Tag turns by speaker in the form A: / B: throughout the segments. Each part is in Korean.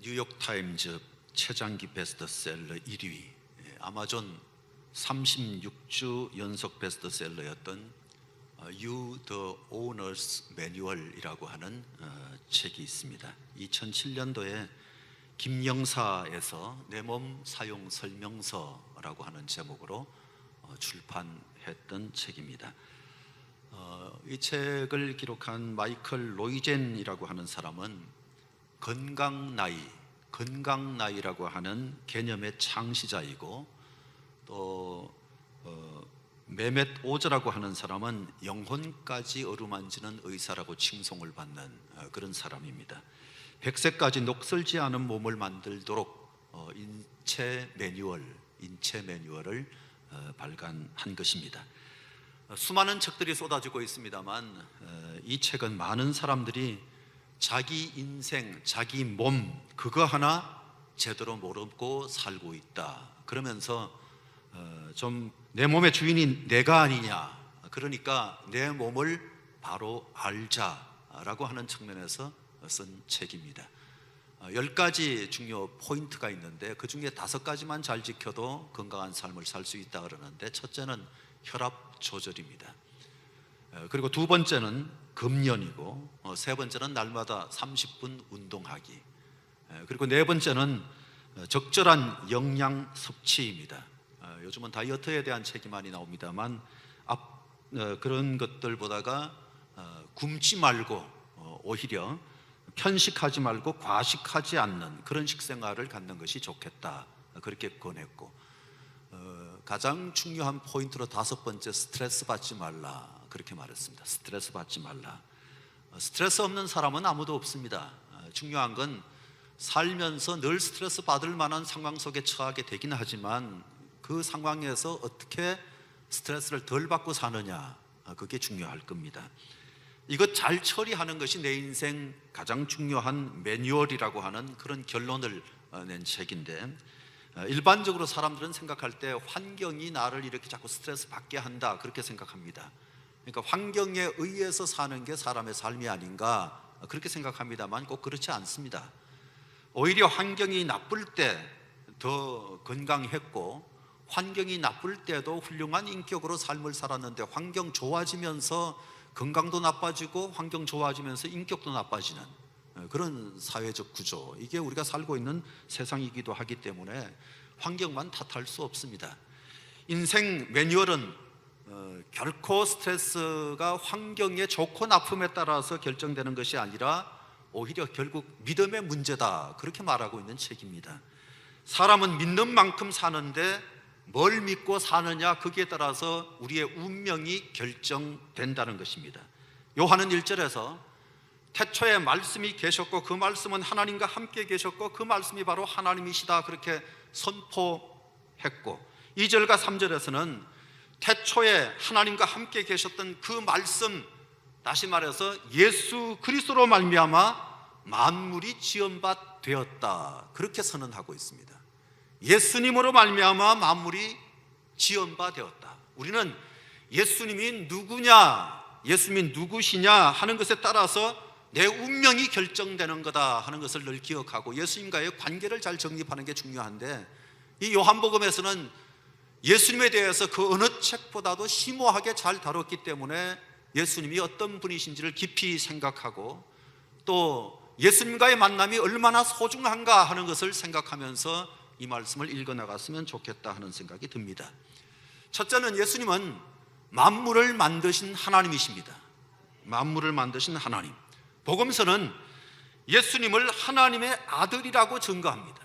A: 뉴욕타임즈 최장기 베스트셀러 1위, 아마존 36주 연속 베스트셀러였던 You the Owner's Manual이라고 하는 책이 있습니다. 2007년도에 김영사에서 내 몸 사용 설명서라고 하는 제목으로 출판했던 책입니다. 이 책을 기록한 마이클 로이젠이라고 하는 사람은 건강나이라고 하는 개념의 창시자이고, 또 메멧 오즈라고 하는 사람은 영혼까지 어루만지는 의사라고 칭송을 받는 그런 사람입니다. 100세까지 녹슬지 않은 몸을 만들도록 인체 매뉴얼을 발간한 것입니다. 수많은 책들이 쏟아지고 있습니다만 이 책은 많은 사람들이 자기 인생, 자기 몸 그거 하나 제대로 모르고 살고 있다, 그러면서 좀 내 몸의 주인이 내가 아니냐, 그러니까 내 몸을 바로 알자라고 하는 측면에서 쓴 책입니다. 10가지 중요 포인트가 있는데 그 중에 5가지만 잘 지켜도 건강한 삶을 살 수 있다 그러는데, 첫째는 혈압 조절입니다. 그리고 두 번째는 금연이고, 세 번째는 날마다 30분 운동하기, 그리고 네 번째는 적절한 영양 섭취입니다. 요즘은 다이어트에 대한 책이 많이 나옵니다만 그런 것들보다가 굶지 말고 오히려 편식하지 말고 과식하지 않는 그런 식생활을 갖는 것이 좋겠다, 그렇게 권했고, 가장 중요한 포인트로 5번째, 스트레스 받지 말라, 그렇게 말했습니다. 스트레스 받지 말라. 스트레스 없는 사람은 아무도 없습니다. 중요한 건 살면서 늘 스트레스 받을 만한 상황 속에 처하게 되긴 하지만 그 상황에서 어떻게 스트레스를 덜 받고 사느냐, 그게 중요할 겁니다. 이것 잘 처리하는 것이 내 인생 가장 중요한 매뉴얼이라고 하는 그런 결론을 낸 책인데, 일반적으로 사람들은 생각할 때 환경이 나를 이렇게 자꾸 스트레스 받게 한다, 그렇게 생각합니다. 그러니까 환경에 의해서 사는 게 사람의 삶이 아닌가, 그렇게 생각합니다만 꼭 그렇지 않습니다. 오히려 환경이 나쁠 때 더 건강했고, 환경이 나쁠 때도 훌륭한 인격으로 삶을 살았는데 환경 좋아지면서 건강도 나빠지고 환경 좋아지면서 인격도 나빠지는 그런 사회적 구조, 이게 우리가 살고 있는 세상이기도 하기 때문에 환경만 탓할 수 없습니다. 인생 매뉴얼은 결코 스트레스가 환경의 좋고 나쁨에 따라서 결정되는 것이 아니라 오히려 결국 믿음의 문제다, 그렇게 말하고 있는 책입니다. 사람은 믿는 만큼 사는데 뭘 믿고 사느냐, 거기에 따라서 우리의 운명이 결정된다는 것입니다. 요한은 1절에서 태초에 말씀이 계셨고 그 말씀은 하나님과 함께 계셨고 그 말씀이 바로 하나님이시다, 그렇게 선포했고, 2절과 3절에서는 태초에 하나님과 함께 계셨던 그 말씀, 다시 말해서 예수 그리스도로 말미암아 만물이 지음바 되었다, 그렇게 선언하고 있습니다. 예수님으로 말미암아 만물이 지음바 되었다. 우리는 예수님이 누구냐, 예수님이 누구시냐 하는 것에 따라서 내 운명이 결정되는 거다 하는 것을 늘 기억하고 예수님과의 관계를 잘 정립하는 게 중요한데, 이 요한복음에서는 예수님에 대해서 그 어느 책보다도 심오하게 잘 다뤘기 때문에 예수님이 어떤 분이신지를 깊이 생각하고, 또 예수님과의 만남이 얼마나 소중한가 하는 것을 생각하면서 이 말씀을 읽어나갔으면 좋겠다 하는 생각이 듭니다. 첫째는 예수님은 만물을 만드신 하나님이십니다. 만물을 만드신 하나님. 복음서는 예수님을 하나님의 아들이라고 증거합니다.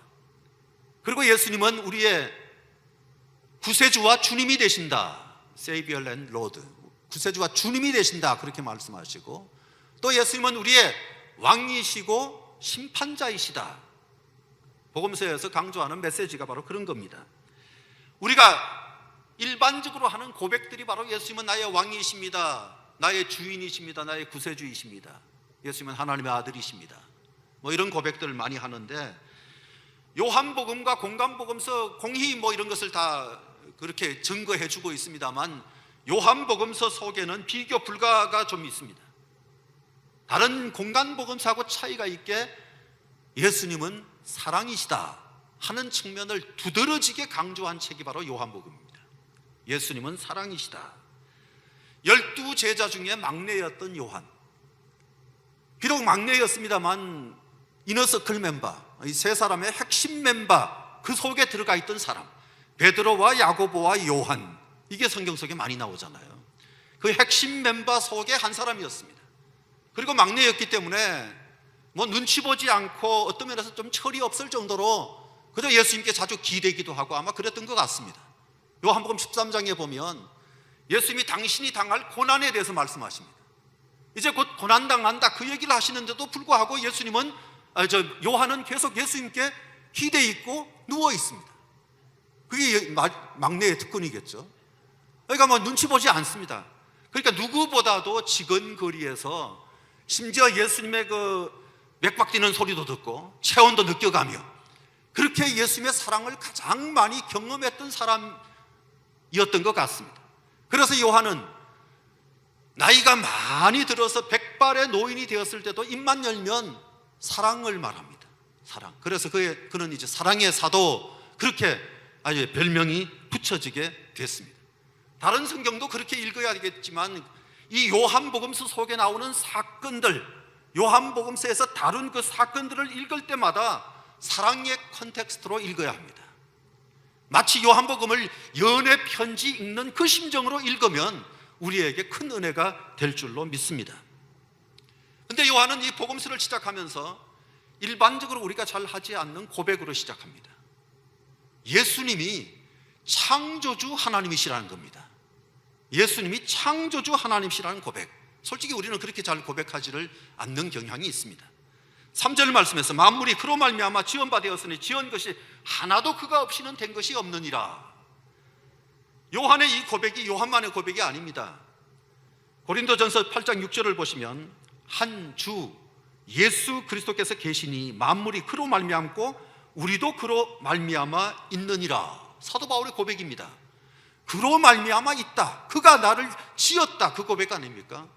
A: 그리고 예수님은 우리의 구세주와 주님이 되신다, Savior and Lord, 구세주와 주님이 되신다, 그렇게 말씀하시고, 또 예수님은 우리의 왕이시고 심판자이시다, 복음서에서 강조하는 메시지가 바로 그런 겁니다. 우리가 일반적으로 하는 고백들이 바로 예수님은 나의 왕이십니다, 나의 주인이십니다, 나의 구세주이십니다, 예수님은 하나님의 아들이십니다, 뭐 이런 고백들을 많이 하는데, 요한복음과 공간복음서 공히 뭐 이런 것을 다 그렇게 증거해 주고 있습니다만 요한복음서 속에는 비교 불가가 좀 있습니다. 다른 공간복음서하고 차이가 있게 예수님은 사랑이시다 하는 측면을 두드러지게 강조한 책이 바로 요한복음입니다. 예수님은 사랑이시다. 12 제자 중에 막내였던 요한, 비록 막내였습니다만 이너서클 멤버, 이 세 사람의 핵심 멤버, 그 속에 들어가 있던 사람, 베드로와 야고보와 요한, 이게 성경 속에 많이 나오잖아요. 그 핵심 멤버 속에 한 사람이었습니다. 그리고 막내였기 때문에 뭐 눈치 보지 않고 어떤 면에서 좀 철이 없을 정도로 그저 예수님께 자주 기대기도 하고 아마 그랬던 것 같습니다. 요한복음 13장에 보면 예수님이 당신이 당할 고난에 대해서 말씀하십니다. 이제 곧 고난당한다, 그 얘기를 하시는데도 불구하고 예수님은 요한은 계속 예수님께 기대 있고 누워 있습니다. 그게 막내의 특권이겠죠. 그러니까 뭐 눈치 보지 않습니다. 그러니까 누구보다도 지근거리에서 심지어 예수님의 그 맥박 뛰는 소리도 듣고 체온도 느껴가며 그렇게 예수님의 사랑을 가장 많이 경험했던 사람이었던 것 같습니다. 그래서 요한은 나이가 많이 들어서 백발의 노인이 되었을 때도 입만 열면 사랑을 말합니다. 사랑. 그래서 그는 이제 사랑의 사도, 그렇게 아주 별명이 붙여지게 됐습니다. 다른 성경도 그렇게 읽어야 되겠지만 이 요한복음서 속에 나오는 사건들, 요한복음서에서 다룬 그 사건들을 읽을 때마다 사랑의 컨텍스트로 읽어야 합니다. 마치 요한복음을 연애 편지 읽는 그 심정으로 읽으면 우리에게 큰 은혜가 될 줄로 믿습니다. 그런데 요한은 이 복음서를 시작하면서 일반적으로 우리가 잘 하지 않는 고백으로 시작합니다. 예수님이 창조주 하나님이시라는 겁니다. 예수님이 창조주 하나님이시라는 고백. 솔직히 우리는 그렇게 잘 고백하지를 않는 경향이 있습니다. 3절 말씀에서 만물이 그로 말미암아 지은 바 되었으니 지은 것이 하나도 그가 없이는 된 것이 없느니라. 요한의 이 고백이 요한만의 고백이 아닙니다. 고린도전서 8장 6절을 보시면 한 주 예수 그리스도께서 계시니 만물이 그로 말미암고 우리도 그로 말미암아 있느니라. 사도 바울의 고백입니다. 그로 말미암아 있다, 그가 나를 지었다, 그 고백 아닙니까?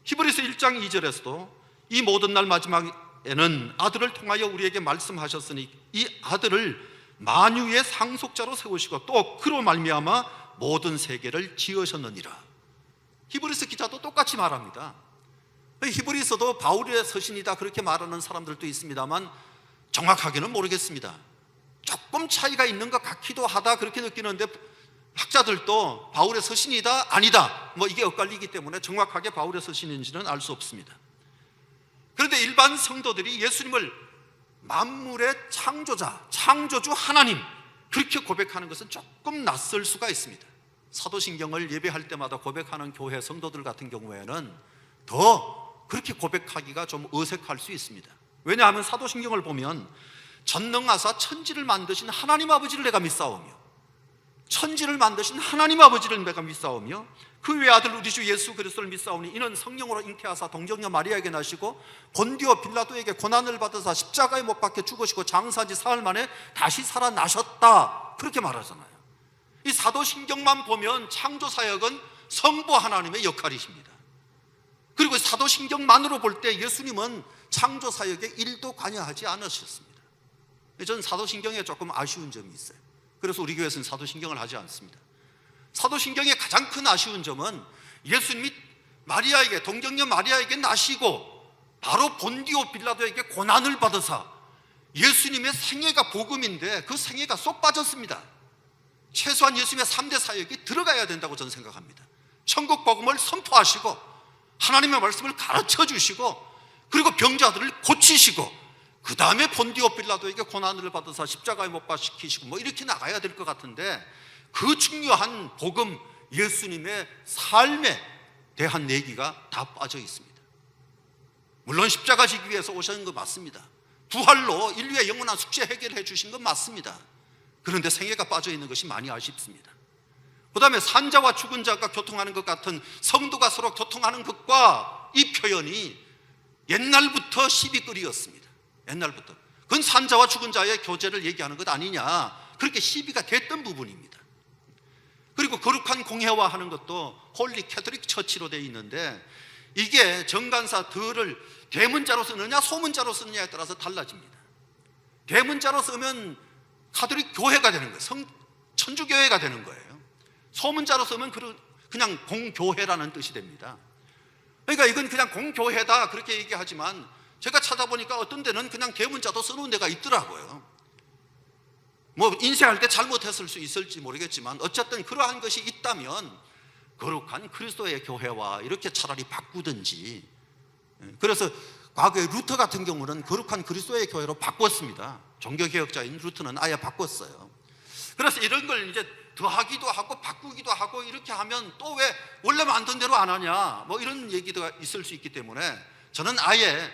A: 히브리서 1장 2절에서도 이 모든 날 마지막에는 아들을 통하여 우리에게 말씀하셨으니 이 아들을 만유의 상속자로 세우시고 또 그로 말미암아 모든 세계를 지으셨느니라. 히브리서 기자도 똑같이 말합니다. 히브리서도 바울의 서신이다 그렇게 말하는 사람들도 있습니다만 정확하게는 모르겠습니다. 조금 차이가 있는 것 같기도 하다 그렇게 느끼는데 학자들도 바울의 서신이다 아니다 뭐 이게 엇갈리기 때문에 정확하게 바울의 서신인지는 알 수 없습니다. 그런데 일반 성도들이 예수님을 만물의 창조자, 창조주 하나님 그렇게 고백하는 것은 조금 낯설 수가 있습니다. 사도신경을 예배할 때마다 고백하는 교회 성도들 같은 경우에는 더 그렇게 고백하기가 좀 어색할 수 있습니다. 왜냐하면 사도신경을 보면 전능하사 천지를 만드신 하나님 아버지를 내가 믿사오며 천지를 만드신 하나님 아버지를 내가 믿사오며 그 외아들 우리 주 예수 그리스도를 믿사오니 이는 성령으로 잉태하사 동정녀 마리아에게 나시고 본디오 빌라도에게 고난을 받으사 십자가에 못 박혀 죽으시고 장사한 지 사흘 만에 다시 살아나셨다 그렇게 말하잖아요. 이 사도신경만 보면 창조사역은 성부 하나님의 역할이십니다. 그리고 사도신경만으로 볼 때 예수님은 창조사역에 일도 관여하지 않으셨습니다. 저는 사도신경에 조금 아쉬운 점이 있어요. 그래서 우리 교회에서는 사도신경을 하지 않습니다. 사도신경의 가장 큰 아쉬운 점은 예수님이 마리아에게, 동정녀 마리아에게 나시고 바로 본디오 빌라도에게 고난을 받으사 예수님의 생애가 복음인데 그 생애가 쏙 빠졌습니다. 최소한 예수님의 3대 사역이 들어가야 된다고 저는 생각합니다. 천국 복음을 선포하시고 하나님의 말씀을 가르쳐 주시고 그리고 병자들을 고치시고 그 다음에 본디오 빌라도에게 고난을 받아서 십자가에 못 박히시고 뭐 이렇게 나가야 될 것 같은데 그 중요한 복음 예수님의 삶에 대한 얘기가 다 빠져 있습니다. 물론 십자가 지기 위해서 오신 거 맞습니다. 부활로 인류의 영원한 숙제 해결해 주신 건 맞습니다. 그런데 생애가 빠져 있는 것이 많이 아쉽습니다. 그 다음에 산자와 죽은 자가 교통하는 것 같은 성도가 서로 교통하는 것과 이 표현이 옛날부터 시비거리였습니다. 옛날부터 그건 산자와 죽은 자의 교제를 얘기하는 것 아니냐 그렇게 시비가 됐던 부분입니다. 그리고 거룩한 공회화 하는 것도 홀리 캐토릭 처치로 되어 있는데 이게 정간사들을 대문자로 쓰느냐 소문자로 쓰느냐에 따라서 달라집니다. 대문자로 쓰면 가톨릭 교회가 되는 거예요. 천주교회가 되는 거예요. 소문자로 쓰면 그냥 공교회라는 뜻이 됩니다. 그러니까 이건 그냥 공교회다 그렇게 얘기하지만 제가 찾아보니까 어떤 데는 그냥 대문자도 쓰는 데가 있더라고요. 뭐 인쇄할 때 잘못했을 수 있을지 모르겠지만 어쨌든 그러한 것이 있다면 거룩한 그리스도의 교회와 이렇게 차라리 바꾸든지. 그래서 과거에 루터 같은 경우는 거룩한 그리스도의 교회로 바꿨습니다. 종교개혁자인 루터는 아예 바꿨어요. 그래서 이런 걸 이제 더하기도 하고 바꾸기도 하고 이렇게 하면 또 왜 원래 만든 대로 안 하냐 뭐 이런 얘기도 있을 수 있기 때문에 저는 아예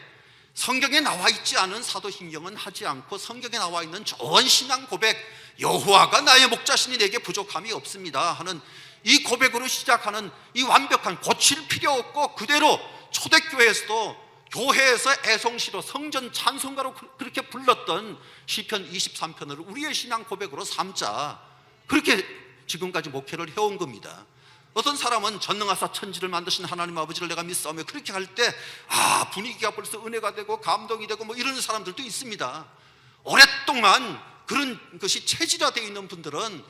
A: 성경에 나와 있지 않은 사도신경은 하지 않고 성경에 나와 있는 좋은 신앙 고백, 여호와가 나의 목자시니 내게 부족함이 없습니다 하는 이 고백으로 시작하는 이 완벽한, 고칠 필요 없고 그대로 초대교회에서도 교회에서 애송시로 성전 찬송가로 그렇게 불렀던 시편 23편을 우리의 신앙 고백으로 삼자, 그렇게 지금까지 목회를 해온 겁니다. 어떤 사람은 전능하사 천지를 만드신 하나님 아버지를 내가 믿사오며 그렇게 할 때 분위기가 벌써 은혜가 되고 감동이 되고 뭐 이런 사람들도 있습니다. 오랫동안 그런 것이 체질화되어 있는 분들은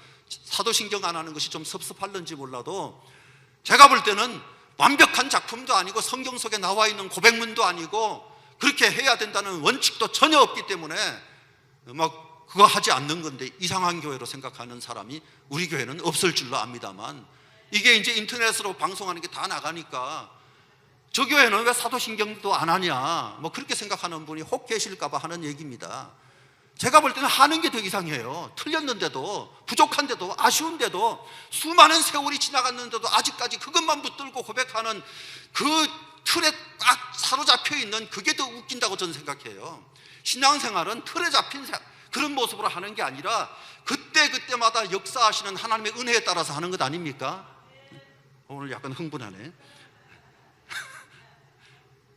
A: 사도신경 안 하는 것이 좀 섭섭할는지 몰라도 제가 볼 때는 완벽한 작품도 아니고 성경 속에 나와 있는 고백문도 아니고 그렇게 해야 된다는 원칙도 전혀 없기 때문에 막 그거 하지 않는 건데 이상한 교회로 생각하는 사람이 우리 교회는 없을 줄로 압니다만, 이게 이제 인터넷으로 방송하는 게 다 나가니까 저 교회는 왜 사도신경도 안 하냐 뭐 그렇게 생각하는 분이 혹 계실까 봐 하는 얘기입니다. 제가 볼 때는 하는 게 더 이상해요. 틀렸는데도, 부족한데도, 아쉬운데도, 수많은 세월이 지나갔는데도 아직까지 그것만 붙들고 고백하는 그 틀에 꽉 사로잡혀 있는 그게 더 웃긴다고 저는 생각해요. 신앙생활은 틀에 잡힌 그런 모습으로 하는 게 아니라 그때그때마다 역사하시는 하나님의 은혜에 따라서 하는 것 아닙니까? 오늘 약간 흥분하네.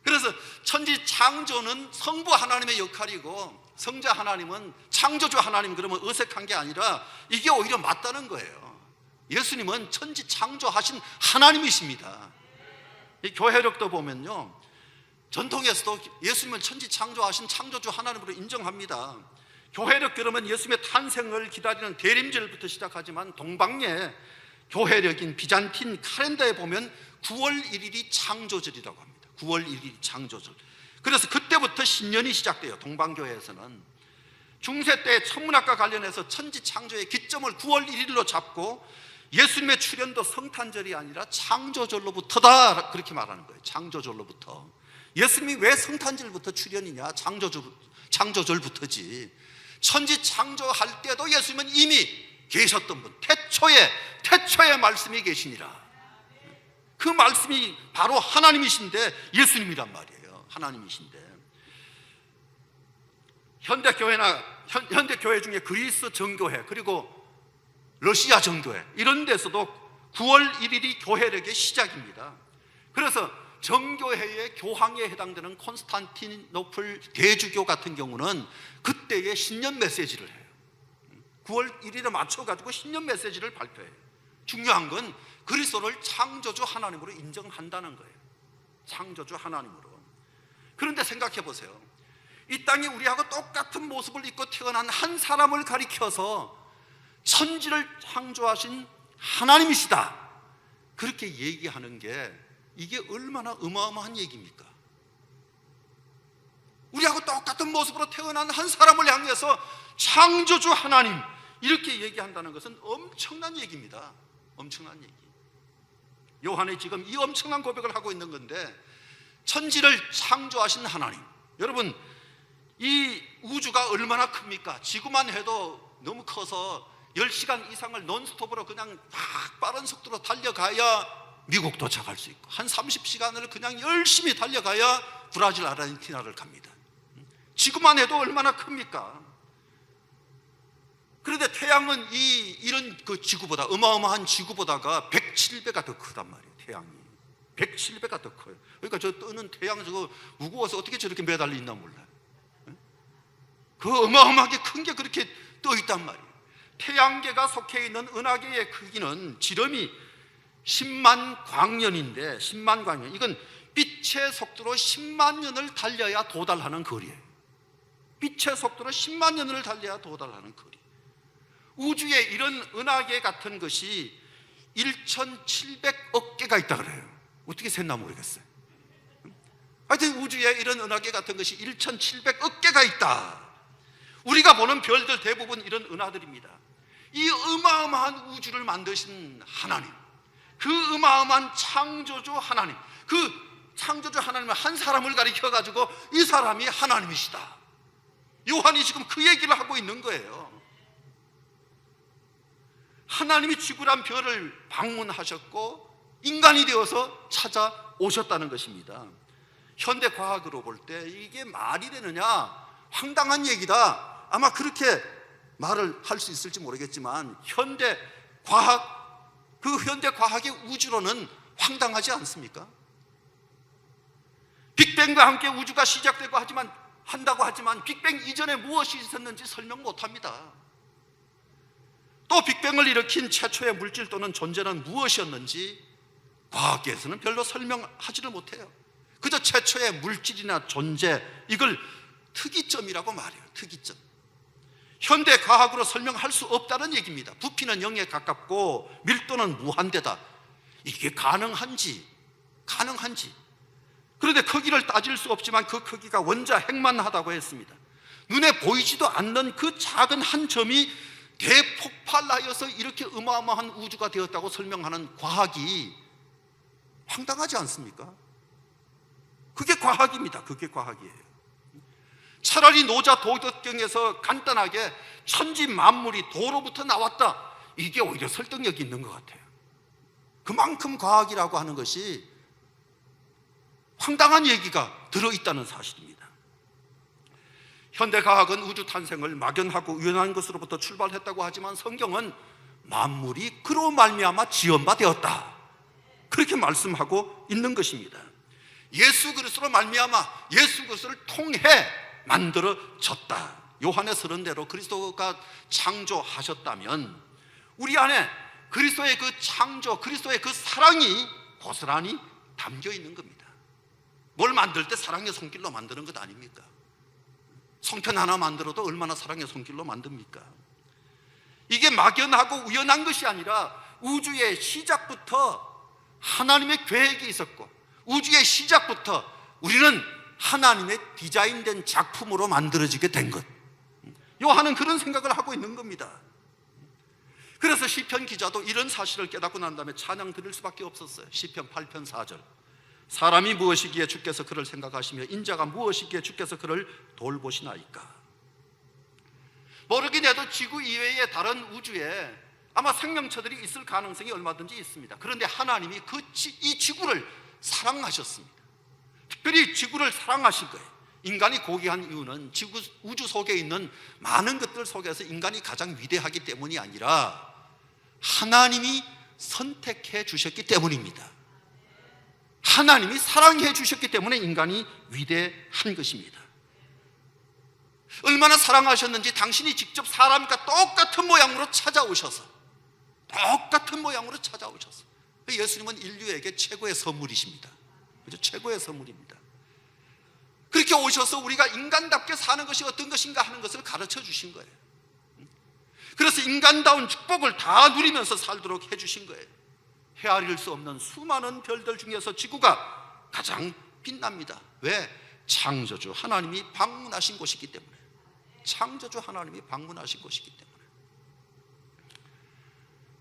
A: 그래서 천지 창조는 성부 하나님의 역할이고 성자 하나님은 창조주 하나님, 그러면 어색한 게 아니라 이게 오히려 맞다는 거예요. 예수님은 천지 창조하신 하나님이십니다. 이 교회력도 보면요, 전통에서도 예수님은 천지 창조하신 창조주 하나님으로 인정합니다. 교회력 그러면 예수님의 탄생을 기다리는 대림절부터 시작하지만 동방예 교회력인 비잔틴 칼렌더에 보면 9월 1일이 창조절이라고 합니다. 9월 1일이 창조절. 그래서 그때부터 신년이 시작돼요. 동방교회에서는 중세 때 천문학과 관련해서 천지 창조의 기점을 9월 1일로 잡고 예수님의 출현도 성탄절이 아니라 창조절로부터다 그렇게 말하는 거예요. 창조절로부터. 예수님이 왜 성탄절부터 출현이냐? 창조절부터지. 천지 창조할 때도 예수님은 이미 계셨던 분, 태초에 말씀이 계시니라. 그 말씀이 바로 하나님이신데 예수님이란 말이에요. 하나님이신데 현대교회 중에 그리스 정교회 그리고 러시아 정교회 이런 데서도 9월 1일이 교회력의 시작입니다. 그래서 정교회의 교황에 해당되는 콘스탄티노플 대주교 같은 경우는 그때의 신년 메시지를 해요. 9월 1일에 맞춰가지고 신년 메시지를 발표해요. 중요한 건 그리스도를 창조주 하나님으로 인정한다는 거예요. 창조주 하나님으로. 그런데 생각해 보세요. 이 땅에 우리하고 똑같은 모습을 입고 태어난 한 사람을 가리켜서 천지를 창조하신 하나님이시다 그렇게 얘기하는 게 이게 얼마나 어마어마한 얘기입니까? 우리하고 똑같은 모습으로 태어난 한 사람을 향해서 창조주 하나님 이렇게 얘기한다는 것은 엄청난 얘기입니다. 엄청난 얘기. 요한이 지금 이 엄청난 고백을 하고 있는 건데, 천지를 창조하신 하나님. 여러분, 이 우주가 얼마나 큽니까? 지구만 해도 너무 커서 10시간 이상을 논스톱으로 그냥 막 빠른 속도로 달려가야 미국 도착할 수 있고, 한 30시간을 그냥 열심히 달려가야 브라질 아르헨티나를 갑니다. 지구만 해도 얼마나 큽니까? 그런데 태양은 이런 그 지구보다, 어마어마한 지구보다가 107배가 더 크단 말이에요. 태양이 107배가 더 커요. 그러니까 저 뜨는 태양 저거 무거워서 어떻게 저렇게 매달려 있나 몰라요. 그 어마어마하게 큰 게 그렇게 떠 있단 말이에요. 태양계가 속해 있는 은하계의 크기는 지름이 10만 광년인데, 10만 광년, 이건 빛의 속도로 10만 년을 달려야 도달하는 거리예요. 빛의 속도로 10만 년을 달려야 도달하는 거리. 우주에 이런 은하계 같은 것이 1,700억 개가 있다 그래요. 어떻게 셌나 모르겠어요. 하여튼 우주에 이런 은하계 같은 것이 1,700억 개가 있다. 우리가 보는 별들 대부분 이런 은하들입니다. 이 어마어마한 우주를 만드신 하나님, 그 어마어마한 창조주 하나님, 그 창조주 하나님은 한 사람을 가리켜 가지고 이 사람이 하나님이시다. 요한이 지금 그 얘기를 하고 있는 거예요. 하나님이 지구란 별을 방문하셨고 인간이 되어서 찾아오셨다는 것입니다. 현대 과학으로 볼 때 이게 말이 되느냐, 황당한 얘기다, 아마 그렇게 말을 할 수 있을지 모르겠지만 현대 과학, 그 현대 과학의 우주론은 황당하지 않습니까? 빅뱅과 함께 우주가 시작되고 한다고 하지만 빅뱅 이전에 무엇이 있었는지 설명 못합니다. 또 빅뱅을 일으킨 최초의 물질 또는 존재는 무엇이었는지 과학계에서는 별로 설명하지를 못해요. 그저 최초의 물질이나 존재, 이걸 특이점이라고 말해요. 특이점. 현대 과학으로 설명할 수 없다는 얘기입니다. 부피는 0에 가깝고 밀도는 무한대다. 이게 가능한지. 그런데 크기를 따질 수 없지만 그 크기가 원자 핵만 하다고 했습니다. 눈에 보이지도 않는 그 작은 한 점이 대폭발하여서 이렇게 어마어마한 우주가 되었다고 설명하는 과학이 황당하지 않습니까? 그게 과학입니다. 그게 과학이에요. 차라리 노자 도덕경에서 간단하게 천지 만물이 도로부터 나왔다, 이게 오히려 설득력이 있는 것 같아요. 그만큼 과학이라고 하는 것이 황당한 얘기가 들어있다는 사실입니다. 현대과학은 우주 탄생을 막연하고 우연한 것으로부터 출발했다고 하지만 성경은 만물이 그로 말미암아 지연받았다, 그렇게 말씀하고 있는 것입니다. 예수 그리스도로 말미암아, 예수 그리스도를 통해 만들어졌다. 요한의 서른대로 그리스도가 창조하셨다면 우리 안에 그리스도의 그 창조, 그리스도의 그 사랑이 고스란히 담겨 있는 겁니다. 뭘 만들 때 사랑의 손길로 만드는 것 아닙니까? 송편 하나 만들어도 얼마나 사랑의 손길로 만듭니까? 이게 막연하고 우연한 것이 아니라 우주의 시작부터 하나님의 계획이 있었고, 우주의 시작부터 우리는 하나님의 디자인된 작품으로 만들어지게 된 것. 요한은 그런 생각을 하고 있는 겁니다. 그래서 시편 기자도 이런 사실을 깨닫고 난 다음에 찬양 드릴 수밖에 없었어요. 시편 8편 4절. 사람이 무엇이기에 주께서 그를 생각하시며 인자가 무엇이기에 주께서 그를 돌보시나이까. 모르긴 해도 지구 이외의 다른 우주에 아마 생명체들이 있을 가능성이 얼마든지 있습니다. 그런데 하나님이 이 지구를 사랑하셨습니다. 특별히 지구를 사랑하실 거예요. 인간이 고귀한 이유는 우주 속에 있는 많은 것들 속에서 인간이 가장 위대하기 때문이 아니라 하나님이 선택해 주셨기 때문입니다. 하나님이 사랑해 주셨기 때문에 인간이 위대한 것입니다. 얼마나 사랑하셨는지 당신이 직접 사람과 똑같은 모양으로 찾아오셔서 예수님은 인류에게 최고의 선물이십니다. 그죠? 최고의 선물입니다. 그렇게 오셔서 우리가 인간답게 사는 것이 어떤 것인가 하는 것을 가르쳐 주신 거예요. 그래서 인간다운 축복을 다 누리면서 살도록 해주신 거예요. 헤아릴 수 없는 수많은 별들 중에서 지구가 가장 빛납니다. 왜? 창조주 하나님이 방문하신 곳이기 때문에. 창조주 하나님이 방문하신 곳이기 때문에.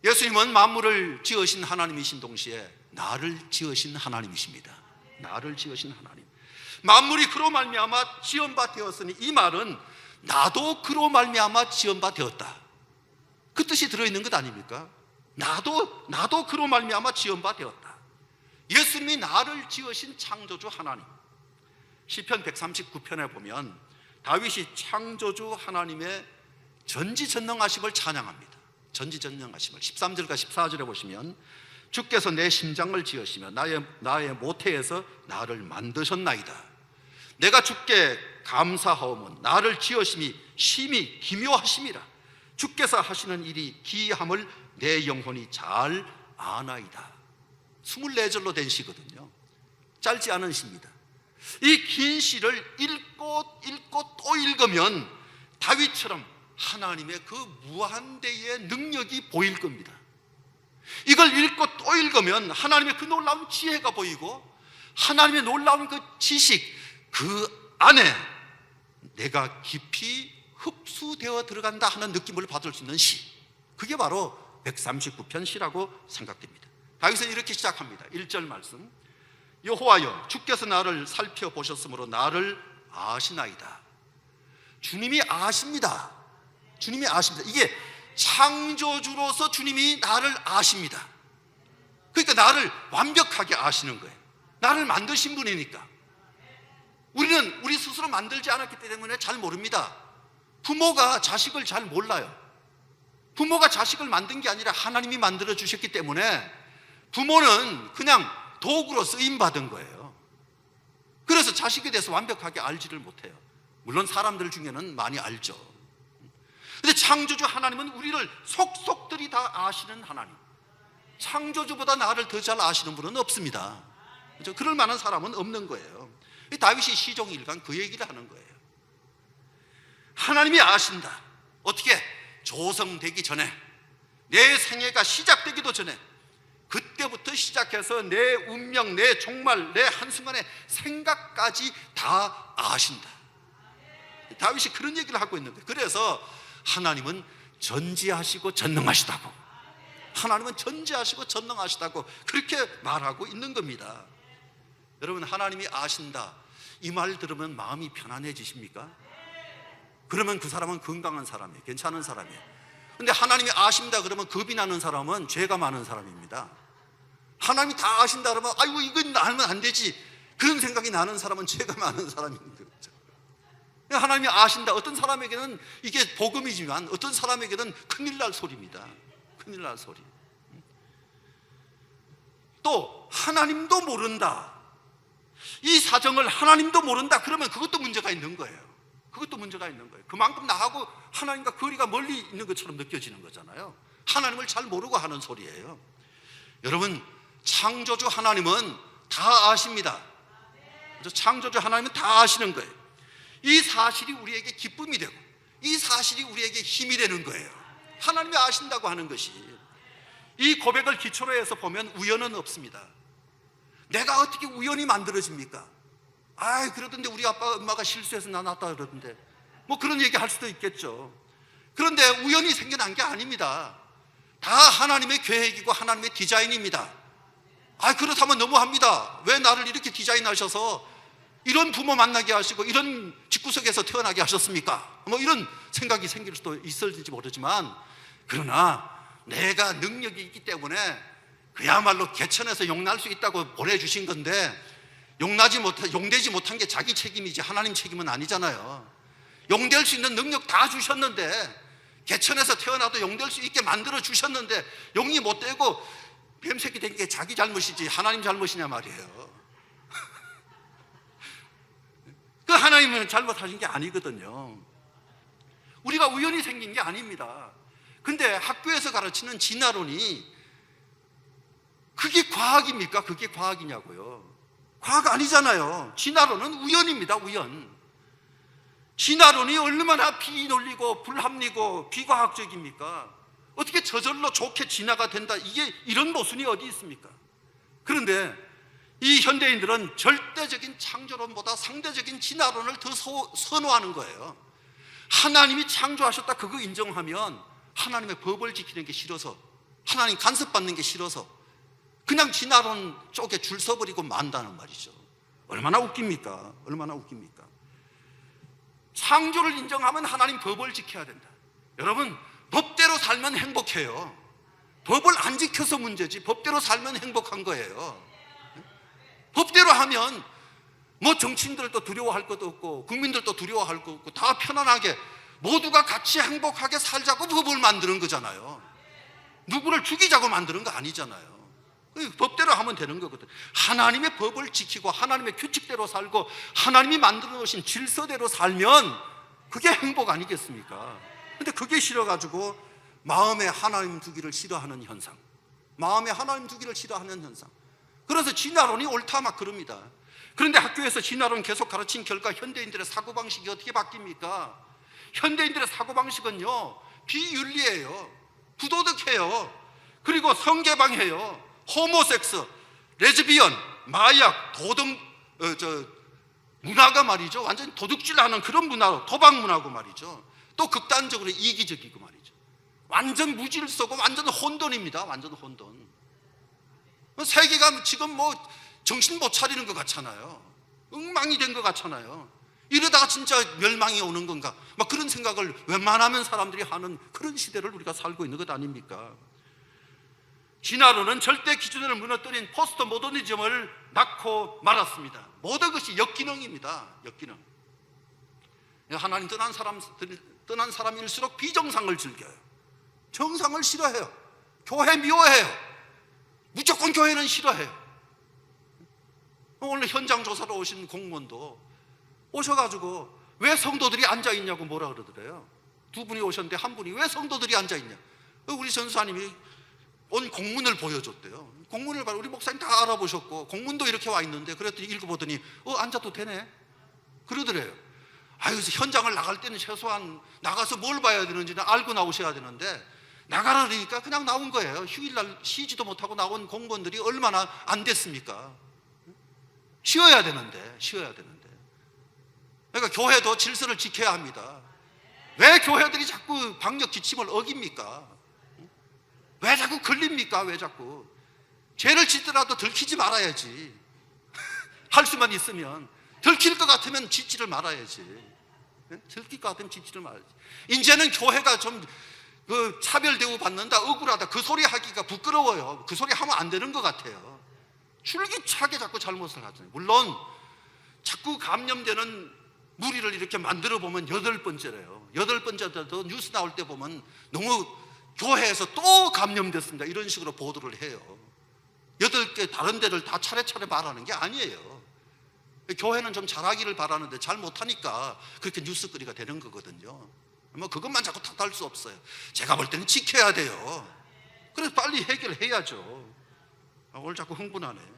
A: 예수님은 만물을 지으신 하나님이신 동시에 나를 지으신 하나님이십니다. 나를 지으신 하나님. 만물이 그로 말미암아 지은 바 되었으니, 이 말은 나도 그로 말미암아 지은 바 되었다, 그 뜻이 들어있는 것 아닙니까? 나도 그로 말미암아 지은 바 되었다. 예수님이 나를 지으신 창조주 하나님. 시편 139편에 보면 다윗이 창조주 하나님의 전지전능하심을 찬양합니다. 전지전능하심을 13절과 14절에 보시면 주께서 내 심장을 지으시며 나의 모태에서 나를 만드셨나이다. 내가 주께 감사하오면 나를 지으심이 심히 기묘하심이라. 주께서 하시는 일이 기이함을 내 영혼이 잘 아나이다. 24절로 된 시거든요. 짧지 않은 시입니다. 이 긴 시를 읽고 또 읽으면 다윗처럼 하나님의 그 무한대의 능력이 보일 겁니다. 이걸 읽고 또 읽으면 하나님의 그 놀라운 지혜가 보이고 하나님의 놀라운 그 지식, 그 안에 내가 깊이 흡수되어 들어간다 하는 느낌을 받을 수 있는 시, 그게 바로 139편 시라고 생각됩니다. 다윗은 이렇게 시작합니다. 1절 말씀, 여호와여 주께서 나를 살펴보셨으므로 나를 아시나이다. 주님이 아십니다. 주님이 아십니다. 이게 창조주로서 주님이 나를 아십니다. 그러니까 나를 완벽하게 아시는 거예요. 나를 만드신 분이니까. 우리는 우리 스스로 만들지 않았기 때문에 잘 모릅니다. 부모가 자식을 잘 몰라요. 부모가 자식을 만든 게 아니라 하나님이 만들어 주셨기 때문에 부모는 그냥 도구로 쓰임받은 거예요. 그래서 자식에 대해서 완벽하게 알지를 못해요. 물론 사람들 중에는 많이 알죠. 근데 창조주 하나님은 우리를 속속들이 다 아시는 하나님. 창조주보다 나를 더 잘 아시는 분은 없습니다. 그렇죠? 그럴 만한 사람은 없는 거예요. 다윗이 시종 1강 그 얘기를 하는 거예요. 하나님이 아신다. 어떻게? 조성되기 전에, 내 생애가 시작되기도 전에, 그때부터 시작해서 내 운명, 내 종말, 내 한순간의 생각까지 다 아신다. 다윗이 그런 얘기를 하고 있는 거예요. 그래서 하나님은 전지하시고 전능하시다고, 하나님은 전지하시고 전능하시다고 그렇게 말하고 있는 겁니다. 여러분, 하나님이 아신다, 이 말 들으면 마음이 편안해지십니까? 그러면 그 사람은 건강한 사람이에요. 괜찮은 사람이에요. 근데 하나님이 아신다 그러면 겁이 나는 사람은 죄가 많은 사람입니다. 하나님이 다 아신다 그러면 아이고 이건 알면 안 되지, 그런 생각이 나는 사람은 죄가 많은 사람인 거죠. 하나님이 아신다, 어떤 사람에게는 이게 복음이지만 어떤 사람에게는 큰일 날 소리입니다. 큰일 날 소리. 또 하나님도 모른다, 이 사정을 하나님도 모른다 그러면 그것도 문제가 있는 거예요. 그것도 문제가 있는 거예요. 그만큼 나하고 하나님과 거리가 멀리 있는 것처럼 느껴지는 거잖아요. 하나님을 잘 모르고 하는 소리예요. 여러분, 창조주 하나님은 다 아십니다. 창조주 하나님은 다 아시는 거예요. 이 사실이 우리에게 기쁨이 되고 이 사실이 우리에게 힘이 되는 거예요. 하나님이 아신다고 하는 것이. 이 고백을 기초로 해서 보면 우연은 없습니다. 내가 어떻게 우연히 만들어집니까? 아이, 그러던데 우리 아빠 엄마가 실수해서 나 낳았다 그러던데, 뭐 그런 얘기 할 수도 있겠죠. 그런데 우연히 생겨난 게 아닙니다. 다 하나님의 계획이고 하나님의 디자인입니다. 아, 그렇다면 너무합니다. 왜 나를 이렇게 디자인하셔서 이런 부모 만나게 하시고 이런 집구석에서 태어나게 하셨습니까? 뭐 이런 생각이 생길 수도 있을지 모르지만, 그러나 내가 능력이 있기 때문에 그야말로 개천에서 용날 수 있다고 보내주신 건데, 용되지 못한 게 자기 책임이지 하나님 책임은 아니잖아요. 용될 수 있는 능력 다 주셨는데, 개천에서 태어나도 용될 수 있게 만들어 주셨는데 용이 못 되고 뱀새끼 된 게 자기 잘못이지 하나님 잘못이냐 말이에요. 그 하나님은 잘못하신 게 아니거든요. 우리가 우연히 생긴 게 아닙니다. 근데 학교에서 가르치는 진화론이 그게 과학입니까? 그게 과학이냐고요. 과학 아니잖아요. 진화론은 우연입니다. 우연. 진화론이 얼마나 비논리고 불합리고 비과학적입니까? 어떻게 저절로 좋게 진화가 된다, 이게 이런 모순이 어디 있습니까? 그런데 이 현대인들은 절대적인 창조론보다 상대적인 진화론을 더 선호하는 거예요. 하나님이 창조하셨다 그거 인정하면 하나님의 법을 지키는 게 싫어서, 하나님 간섭받는 게 싫어서 그냥 진화론 쪽에 줄 서버리고 만다는 말이죠. 얼마나 웃깁니까? 얼마나 웃깁니까? 창조를 인정하면 하나님 법을 지켜야 된다. 여러분, 법대로 살면 행복해요. 법을 안 지켜서 문제지 법대로 살면 행복한 거예요. 법대로 하면 뭐 정치인들도 두려워할 것도 없고 국민들도 두려워할 것 없고 다 편안하게 모두가 같이 행복하게 살자고 법을 만드는 거잖아요. 누구를 죽이자고 만드는 거 아니잖아요. 법대로 하면 되는 거거든. 하나님의 법을 지키고 하나님의 규칙대로 살고 하나님이 만들어 놓으신 질서대로 살면 그게 행복 아니겠습니까? 근데 그게 싫어가지고 마음에 하나님 두기를 싫어하는 현상, 마음에 하나님 두기를 싫어하는 현상. 그래서 진화론이 옳다 막 그럽니다.
B: 그런데 학교에서 진화론 계속 가르친 결과 현대인들의 사고방식이 어떻게 바뀝니까? 현대인들의 사고방식은요, 비윤리해요, 부도덕해요, 그리고 성개방해요, 호모섹스, 레즈비언, 마약, 도덕, 문화가 말이죠, 완전히 도둑질하는 그런 문화로, 도박 문화고 말이죠. 또 극단적으로 이기적이고 말이죠. 완전 무질서고 완전 혼돈입니다. 완전 혼돈. 세계가 지금 뭐 정신 못 차리는 것 같잖아요. 엉망이 된 것 같잖아요. 이러다가 진짜 멸망이 오는 건가, 막 그런 생각을 웬만하면 사람들이 하는 그런 시대를 우리가 살고 있는 것 아닙니까? 진화론은 절대 기준을 무너뜨린 포스트 모더니즘을 낳고 말았습니다. 모든 것이 역기능입니다. 역기능. 하나님 떠난 사람일수록 비정상을 즐겨요. 정상을 싫어해요. 교회 미워해요. 무조건 교회는 싫어해요. 오늘 현장 조사로 오신 공무원도 오셔가지고 왜 성도들이 앉아있냐고 뭐라 그러더래요. 두 분이 오셨는데 한 분이 왜 성도들이 앉아있냐, 우리 전사님이 온 공문을 보여줬대요. 공문을 봐라. 우리 목사님 다 알아보셨고 공문도 이렇게 와 있는데, 그랬더니 읽어보더니 앉아도 되네 그러더래요. 그래서 현장을 나갈 때는 최소한 나가서 뭘 봐야 되는지는 알고 나오셔야 되는데, 나가라니까 그냥 나온 거예요. 휴일날 쉬지도 못하고 나온 공무원들이 얼마나 안 됐습니까? 쉬어야 되는데. 그러니까 교회도 질서를 지켜야 합니다. 왜 교회들이 자꾸 방역 지침을 어깁니까? 왜 자꾸 걸립니까? 왜 자꾸 죄를 짓더라도 들키지 말아야지. 할 수만 있으면, 들킬 것 같으면 짓지를 말아야지. 들킬 것 같으면 짓지를 말아야지. 이제는 교회가 좀 차별 대우 받는다, 억울하다, 그 소리 하기가 부끄러워요. 그 소리 하면 안 되는 것 같아요. 줄기차게 자꾸 잘못을 하잖아요. 물론 자꾸 감염되는 무리를 이렇게 만들어 보면 8번째래요. 8번째도 뉴스 나올 때 보면 너무 교회에서 또 감염됐습니다, 이런 식으로 보도를 해요. 8개 다른 데를 다 차례차례 말하는 게 아니에요. 교회는 좀 잘하기를 바라는데 잘 못하니까 그렇게 뉴스거리가 되는 거거든요. 뭐 그것만 자꾸 탓할 수 없어요. 제가 볼 때는 지켜야 돼요. 그래서 빨리 해결해야죠. 오늘 자꾸 흥분하네.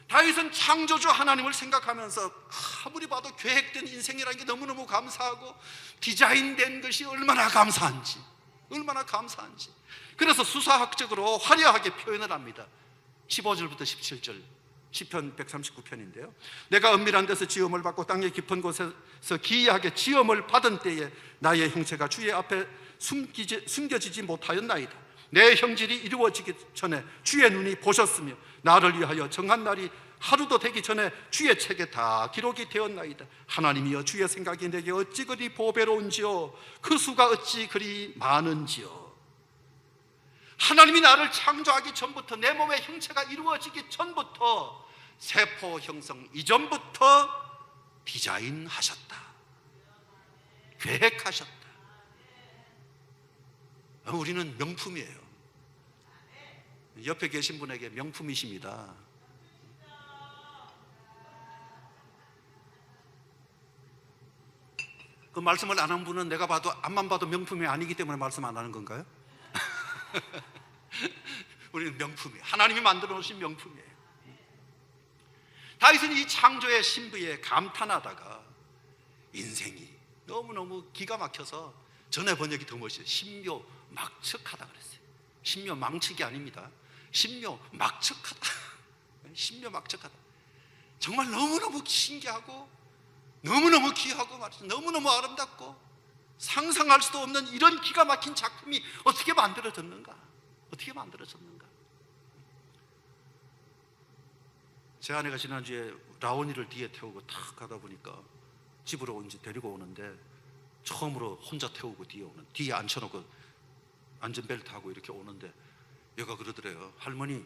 B: 다윗은 창조주 하나님을 생각하면서 아무리 봐도 계획된 인생이라는 게 너무너무 감사하고 디자인된 것이 얼마나 감사한지. 그래서 수사학적으로 화려하게 표현을 합니다. 15절부터 17절, 시편 139편인데요. 내가 은밀한 데서 지음을 받고 땅의 깊은 곳에서 기이하게 지음을 받은 때에 나의 형체가 주의 앞에 숨겨지지 못하였나이다. 내 형질이 이루어지기 전에 주의 눈이 보셨으며 나를 위하여 정한 날이 하루도 되기 전에 주의 책에 다 기록이 되었나이다. 하나님이여, 주의 생각이 내게 어찌 그리 보배로운지요, 그 수가 어찌 그리 많은지요. 하나님이 나를 창조하기 전부터, 내 몸의 형체가 이루어지기 전부터, 세포 형성 이전부터 디자인하셨다, 계획하셨다. 우리는 명품이에요. 옆에 계신 분에게 명품이십니다. 그 말씀을 안 한 분은 내가 봐도, 앞만 봐도 명품이 아니기 때문에 말씀 안 하는 건가요? 우리는 명품이에요. 하나님이 만들어 놓으신 명품이에요. 다윗은 이 창조의 신비에 감탄하다가 인생이 너무너무 기가 막혀서, 전에 번역이 더 멋있어요. 신묘막측하다 그랬어요. 신묘망측이 아닙니다. 신묘막측하다. 신묘막측하다. 정말 너무너무 신기하고 너무너무 귀하고 말이죠. 너무너무 아름답고 상상할 수도 없는 이런 기가 막힌 작품이 어떻게 만들어졌는가? 제 아내가 지난주에 라온이를 뒤에 태우고 탁 가다 보니까 집으로 이제 데리고 오는데, 처음으로 혼자 태우고 뒤에 앉혀놓고 안전벨트 하고 이렇게 오는데, 얘가 그러더래요. 할머니,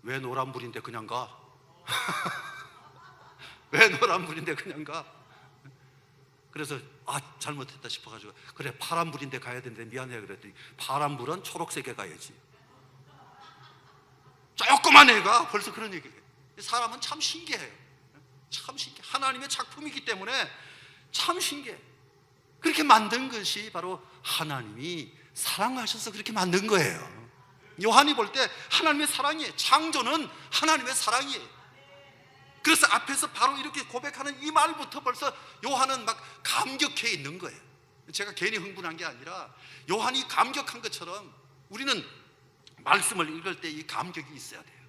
B: 왜 노란불인데 그냥 가? 왜 노란불인데 그냥 가? 그래서 잘못했다 싶어가지고, 그래 파란불인데 가야 되는데 미안해 그랬더니, 파란불은 초록색에 가야지. 조그만 애가 벌써 그런 얘기해요. 사람은 참 신기해요. 참 신기해. 하나님의 작품이기 때문에 참 신기해. 그렇게 만든 것이 바로 하나님이 사랑하셔서 그렇게 만든 거예요. 요한이 볼 때 하나님의 사랑이에요. 창조는 하나님의 사랑이에요. 그래서 앞에서 바로 이렇게 고백하는 이 말부터 벌써 요한은 막 감격해 있는 거예요. 제가 괜히 흥분한 게 아니라 요한이 감격한 것처럼 우리는 말씀을 읽을 때 이 감격이 있어야 돼요.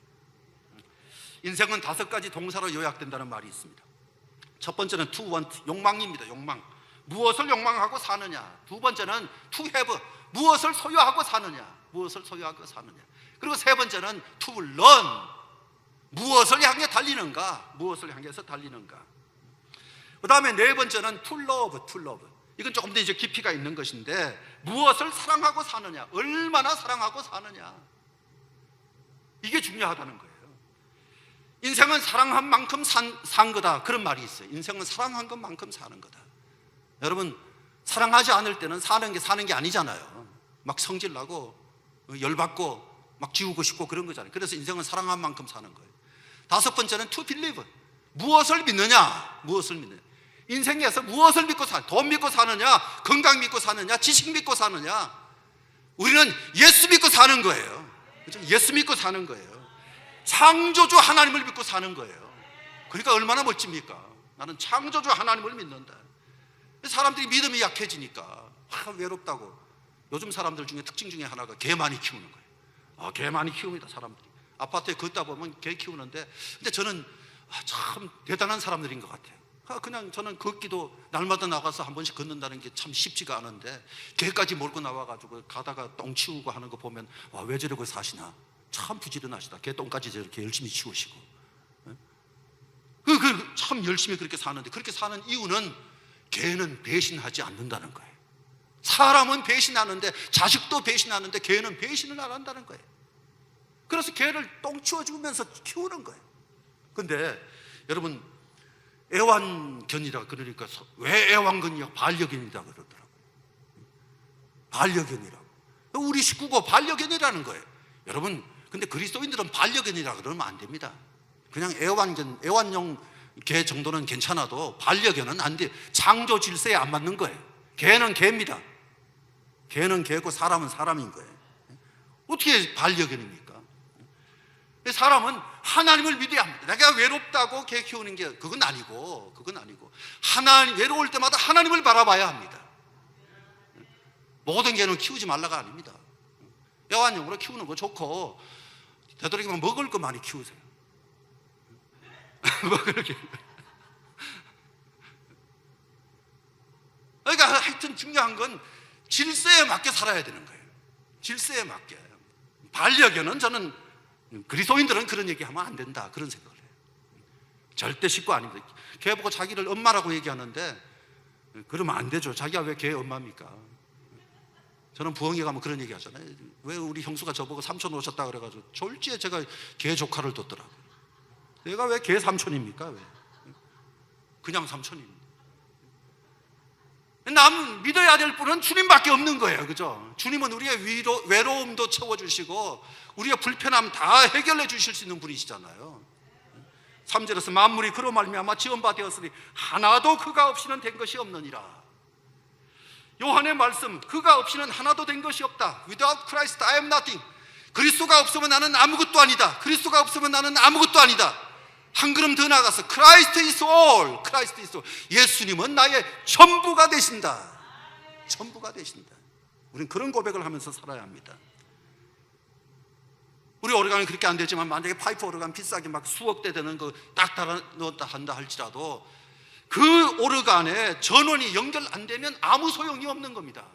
B: 인생은 5가지 동사로 요약된다는 말이 있습니다. 첫 번째는 to want, 욕망입니다. 욕망. 무엇을 욕망하고 사느냐. 두 번째는 to have, 무엇을 소유하고 사느냐. 무엇을 소유하고 사느냐. 그리고 세 번째는 to run, 무엇을 향해 달리는가. 무엇을 향해서 달리는가. 그 다음에 네 번째는 to love, to love. 이건 조금 더 이제 깊이가 있는 것인데, 무엇을 사랑하고 사느냐. 얼마나 사랑하고 사느냐. 이게 중요하다는 거예요. 인생은 사랑한 만큼 산 거다, 그런 말이 있어요. 인생은 사랑한 것만큼 사는 거다. 여러분, 사랑하지 않을 때는 사는 게 아니잖아요. 막 성질나고 열받고 막 지우고 싶고 그런 거잖아요. 그래서 인생은 사랑한 만큼 사는 거예요. 5번째는 to believe, 무엇을 믿느냐. 무엇을 믿느냐. 인생에서 무엇을 믿고 사느냐. 돈 믿고 사느냐, 건강 믿고 사느냐, 지식 믿고 사느냐. 우리는 예수 믿고 사는 거예요. 그렇죠? 예수 믿고 사는 거예요. 창조주 하나님을 믿고 사는 거예요. 그러니까 얼마나 멋집니까? 나는 창조주 하나님을 믿는다. 사람들이 믿음이 약해지니까 외롭다고. 요즘 사람들 중에 특징 중에 하나가 개 많이 키우는 거예요. 개 많이 키웁니다, 사람들이. 아파트에 걷다 보면 개 키우는데, 근데 저는 참 대단한 사람들인 것 같아요. 그냥 저는 걷기도 날마다 나가서 한 번씩 걷는다는 게 참 쉽지가 않은데, 개까지 몰고 나와가지고 가다가 똥 치우고 하는 거 보면 왜 저러고 사시나. 참 부지런하시다. 개 똥까지 저렇게 열심히 치우시고. 참 열심히 그렇게 사는데, 그렇게 사는 이유는 개는 배신하지 않는다는 거예요. 사람은 배신하는데, 자식도 배신하는데 개는 배신을 안 한다는 거예요. 그래서 개를 똥 치워주면서 키우는 거예요. 근데 여러분, 애완견이라 그러니까 왜 애완견이야? 반려견이다 그러더라고요. 반려견이라고. 우리 식구가 반려견이라는 거예요. 여러분, 근데 그리스도인들은 반려견이라 그러면 안 됩니다. 그냥 애완용 개 정도는 괜찮아도 반려견은 안 돼요. 창조 질서에 안 맞는 거예요. 개는 개입니다. 개는 개고 사람은 사람인 거예요. 어떻게 반려견입니까? 사람은 하나님을 믿어야 합니다. 내가 외롭다고 개 키우는 게 그건 아니고 하나님, 외로울 때마다 하나님을 바라봐야 합니다. 모든 개는 키우지 말라가 아닙니다. 애완용으로 키우는 거 좋고, 되도록이면 먹을 거 많이 키우세요. 먹을 게. 그러니까 하여튼 중요한 건 질서에 맞게 살아야 되는 거예요. 질서에 맞게. 반려견은, 저는 그리스도인들은 그런 얘기하면 안 된다, 그런 생각을 해요. 절대 식구 아닙니다. 걔 보고 자기를 엄마라고 얘기하는데 그러면 안 되죠. 자기가 왜 걔 엄마입니까? 저는 부엉이 가면 그런 얘기 하잖아요. 왜 우리 형수가 저보고 삼촌 오셨다 그래가지고 졸지에 제가 걔 조카를 뒀더라고요. 내가 왜 걔 삼촌입니까? 왜? 그냥 삼촌입니다. 남 믿어야 될 분은 주님밖에 없는 거예요. 그죠? 주님은 우리의 외로움도 채워주시고 우리의 불편함 다 해결해 주실 수 있는 분이시잖아요. 3절에서 만물이 그로 말미암아 지은 바 되었으니 하나도 그가 없이는 된 것이 없느니라. 요한의 말씀, 그가 없이는 하나도 된 것이 없다. Without Christ I am nothing. 그리스도가 없으면 나는 아무것도 아니다. 그리스도가 없으면 나는 아무것도 아니다. 한 걸음 더 나가서 Christ is all. Christ is all. 예수님은 나의 전부가 되신다. 전부가 되신다. 우리는 그런 고백을 하면서 살아야 합니다. 우리 오르간은 그렇게 안 되지만, 만약에 파이프 오르간 비싸게 막 수억 대 되는 거 딱 달아 넣었다 한다 할지라도 그 오르간에 전원이 연결 안 되면 아무 소용이 없는 겁니다.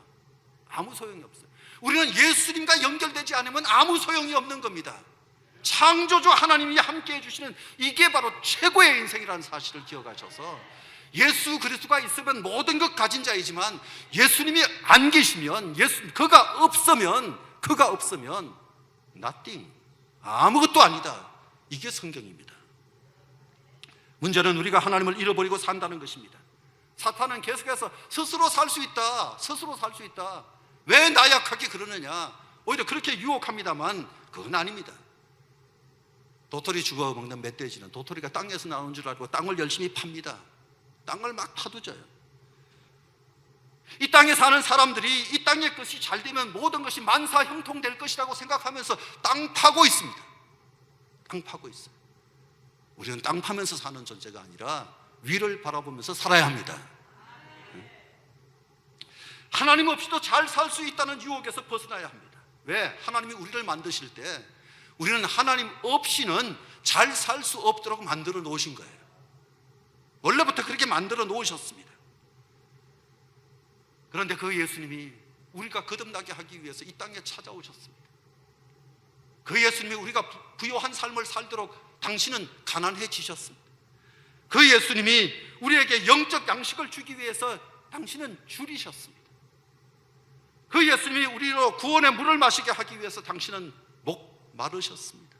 B: 아무 소용이 없어요. 우리는 예수님과 연결되지 않으면 아무 소용이 없는 겁니다. 창조주 하나님이 함께 해주시는 이게 바로 최고의 인생이라는 사실을 기억하셔서, 예수 그리스도가 있으면 모든 것 가진 자이지만 예수님이 안 계시면, 그가 없으면 nothing, 아무것도 아니다. 이게 성경입니다. 문제는 우리가 하나님을 잃어버리고 산다는 것입니다. 사탄은 계속해서 스스로 살 수 있다, 스스로 살 수 있다, 왜 나약하게 그러느냐, 오히려 그렇게 유혹합니다만 그건 아닙니다. 도토리 죽어먹는 멧돼지는 도토리가 땅에서 나오는 줄 알고 땅을 열심히 팝니다. 땅을 막 파두져요. 이 땅에 사는 사람들이 이 땅의 것이 잘 되면 모든 것이 만사형통될 것이라고 생각하면서 땅 파고 있습니다. 땅 파고 있어요. 우리는 땅 파면서 사는 존재가 아니라 위를 바라보면서 살아야 합니다. 하나님 없이도 잘 살 수 있다는 유혹에서 벗어나야 합니다. 왜? 하나님이 우리를 만드실 때 우리는 하나님 없이는 잘 살 수 없도록 만들어 놓으신 거예요. 원래부터 그렇게 만들어 놓으셨습니다. 그런데 그 예수님이 우리가 거듭나게 하기 위해서 이 땅에 찾아오셨습니다. 그 예수님이 우리가 부요한 삶을 살도록 당신은 가난해지셨습니다. 그 예수님이 우리에게 영적 양식을 주기 위해서 당신은 줄이셨습니다. 그 예수님이 우리로 구원의 물을 마시게 하기 위해서 당신은 목 마르셨습니다.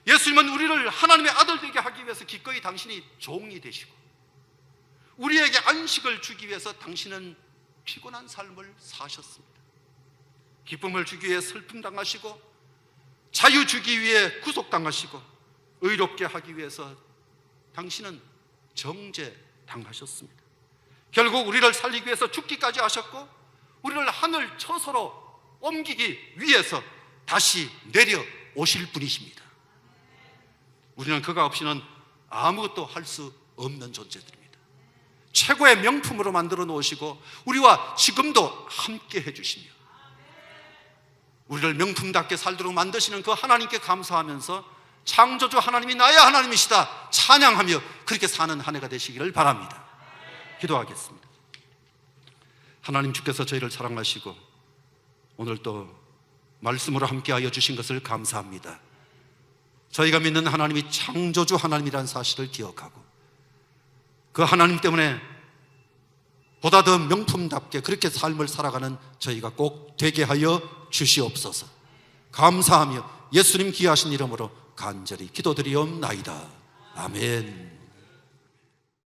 B: 예수님은 우리를 하나님의 아들 되게 하기 위해서 기꺼이 당신이 종이 되시고 우리에게 안식을 주기 위해서 당신은 피곤한 삶을 사셨습니다. 기쁨을 주기 위해 슬픔 당하시고 자유 주기 위해 구속당하시고 의롭게 하기 위해서 당신은 정죄 당하셨습니다. 결국 우리를 살리기 위해서 죽기까지 하셨고 우리를 하늘 처소로 옮기기 위해서 다시 내려오실 분이십니다. 우리는 그가 없이는 아무것도 할 수 없는 존재들입니다. 최고의 명품으로 만들어 놓으시고 우리와 지금도 함께 해주시며 우리를 명품답게 살도록 만드시는 그 하나님께 감사하면서 창조주 하나님이 나의 하나님이시다 찬양하며 그렇게 사는 한 해가 되시기를 바랍니다. 기도하겠습니다. 하나님 주께서 저희를 사랑하시고 오늘 또 말씀으로 함께하여 주신 것을 감사합니다. 저희가 믿는 하나님이 창조주 하나님이라는 사실을 기억하고 그 하나님 때문에 보다 더 명품답게 그렇게 삶을 살아가는 저희가 꼭 되게 하여 주시옵소서. 감사하며 예수님 귀하신 이름으로 간절히 기도드리옵나이다. 아멘.